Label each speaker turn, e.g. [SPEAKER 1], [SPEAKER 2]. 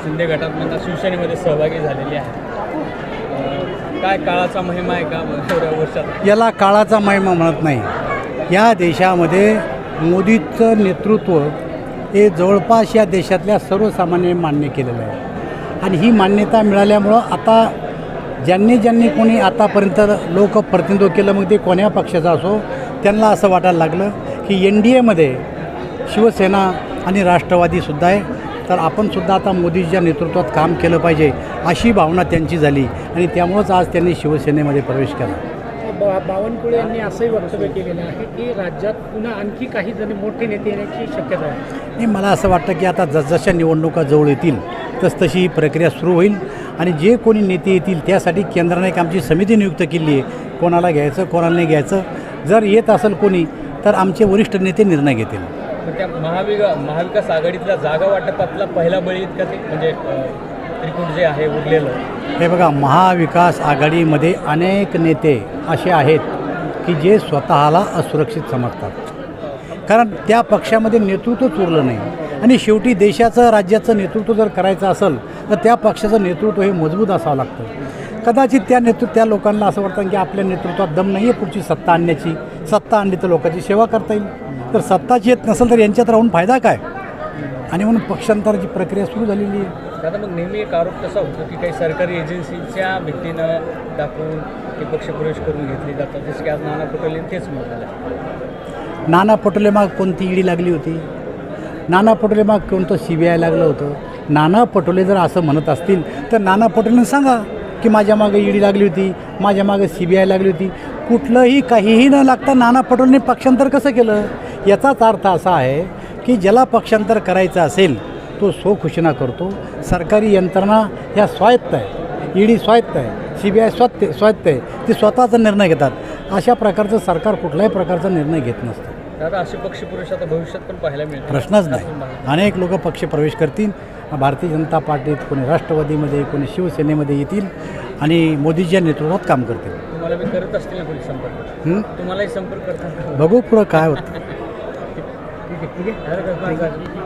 [SPEAKER 1] शिंदे गटात शिवसेनेमध्ये सहभागी झालेली आहे. काय काळाचा महिमा आहे का एवढ्या वर्षात?
[SPEAKER 2] याला काळाचा महिमा म्हणत नाही. या देशामध्ये मोदीचं नेतृत्व हे जवळपास या देशातल्या सर्वसामान्य मान्य केलेलं आहे आणि ही मान्यता मिळाल्यामुळं आता ज्यांनी कोणी आतापर्यंत लोकप्रतिनिधित्व केलं, मग ते कोण्या पक्षाचा असो, त्यांना असं वाटायला लागलं की NDAमध्ये शिवसेना आणि राष्ट्रवादीसुद्धा आहे, तर आपणसुद्धा आता मोदींच्या नेतृत्वात काम केलं पाहिजे अशी भावना त्यांची झाली आणि त्यामुळंच आज त्यांनी शिवसेनेमध्ये प्रवेश केला.
[SPEAKER 3] बावनकुळे यांनी असंही वक्तव्य केलेलं आहे की राज्यात पुन्हा आणखी काही जण मोठे नेते येण्याची शक्यता आहे.
[SPEAKER 2] आणि मला असं वाटतं की आता जसजशा निवडणुका जवळ येतील तसतशी ही प्रक्रिया सुरू होईल आणि जे कोणी नेते येतील त्यासाठी केंद्राने एक आमची समिती नियुक्त केली आहे, कोणाला घ्यायचं कोणाला नाही घ्यायचं. जर येत असेल कोणी तर आमचे वरिष्ठ नेते निर्णय घेतील.
[SPEAKER 1] त्या महाविकास आघाडीतल्या जागा वाटपातला पहिला बळी इतका ते म्हणजे त्रिकूट जे आहे उरलेलं.
[SPEAKER 2] हे बघा, महाविकास आघाडीमध्ये अनेक नेते असे आहेत की जे स्वतःला असुरक्षित समजतात, कारण त्या पक्षामध्ये नेतृत्वच उरलं नाही आणि शेवटी देशाचं राज्याचं नेतृत्व जर करायचं असेल तर त्या पक्षाचं नेतृत्व हे मजबूत असावं लागतं. कदाचित त्या लोकांना असं वाटतं की आपल्या नेतृत्वात दम नाही आहे पुढची सत्ता आणण्याची. सत्ता आणली तर लोकांची सेवा करता येईल, तर सत्ताची येत नसेल तर यांच्यात राहून फायदा काय? आणि म्हणून पक्षांतराची प्रक्रिया सुरू झालेली आहे.
[SPEAKER 1] आता मग नेहमी एक आरोप कसा होतो की काही सरकारी एजन्सीच्या भीतीनं दाखवून ते पक्षप्रवेश करून घेतले जातात, जसं की आज नाना पटोले तेच म्हटलेलं आहे.
[SPEAKER 2] नाना पटोले माग कोणती ईडी लागली होती? नाना पटोले माग कोणतं CBI लागलं होतं? नाना पटोले जर असं म्हणत असतील तर नाना पटोलेंना सांगा की माझ्या मागे ईडी लागली होती, माझ्या मागे CBI लागली होती. कुठलंही काहीही न लागता नाना पटोलेंनी पक्षांतर कसं केलं? याचाच अर्थ असा आहे की ज्याला पक्षांतर करायचं असेल तो स्वखुशीना करतो. सरकारी यंत्रणा ह्या स्वायत्त आहे, ईडी स्वायत्त आहे, CBI स्वायत्त आहे, ते स्वतःचा निर्णय घेतात. अशा प्रकारचं सरकार कुठल्याही प्रकारचा निर्णय घेत नसतं.
[SPEAKER 1] दादा, असे पक्षप्रवेश आता भविष्यात पण पाहायला मिळतील?
[SPEAKER 2] प्रश्नच नाही. अनेक लोक पक्षप्रवेश करतील. भारतीय जनता पार्टीत, कोणी राष्ट्रवादीमध्ये, कोणी शिवसेनेमध्ये येतील आणि मोदींच्या नेतृत्वात काम करतील.
[SPEAKER 1] तुम्हाला बी करत असतील ना कोणी संपर्क? तुम्हालाही संपर्क करतात?
[SPEAKER 2] बघू पुढं काय होतं.
[SPEAKER 1] ठीक आहे.